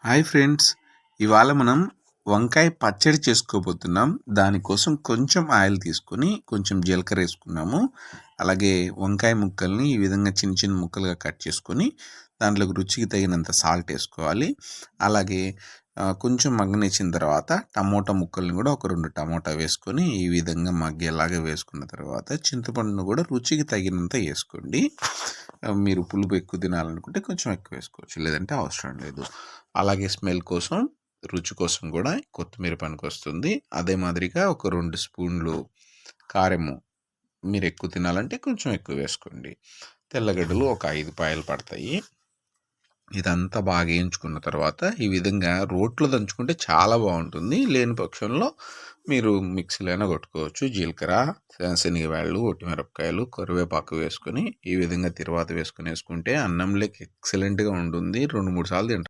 Hi friends, ఇవాళ మనం వంకాయ పచ్చడి చేసుకోబోతున్నాం. దానికోసం కొంచెం ఆయిల్ తీసుకొని కొంచెం జీలకర్ర వేసుకున్నాము. అలాగే వంకాయ ముక్కల్ని ఈ విధంగా చిన్న చిన్న ముక్కలుగా కట్ చేసుకొని దాంట్లోకి రుచికి తగినంత సాల్ట్ వేసుకోవాలి. అలాగే కొంచెం మగ్గనిచ్చిన తర్వాత టమోటా ముక్కల్ని కూడా ఒక 2 టమోటా వేసుకొని ఈ విధంగా మగ్గేలాగా వేసుకున్న తర్వాత చింతపండును కూడా రుచికి తగినంత వేసుకోండి. మీరు పులుపు ఎక్కువ తినాలనుకుంటే కొంచెం ఎక్కువ వేసుకోవచ్చు, లేదంటే అవసరం లేదు. అలాగే స్మెల్ కోసం, రుచి కోసం కూడా కొత్తిమీర పనికొస్తుంది. అదే మాదిరిగా ఒక 2 స్పూన్లు కారము మీరు ఎక్కువ తినాలంటే కొంచెం ఎక్కువ వేసుకోండి. తెల్లగడ్డలు ఒక 5 పాయలు పడతాయి. ఇదంతా బాగా వేయించుకున్న తర్వాత ఈ విధంగా రోట్లో దంచుకుంటే చాలా బాగుంటుంది. లేని పక్షంలో మీరు మిక్సీలో అయినా కొట్టుకోవచ్చు. జీలకర్ర, శనగవాళ్ళు, ఒట్టిమిరపకాయలు, కరివేపాకు వేసుకొని ఈ విధంగా తిరువాత వేసుకొని వేసుకుంటే అన్నంలోకి ఎక్సలెంట్గా ఉంటుంది. 2-3 సార్లు తింటారు.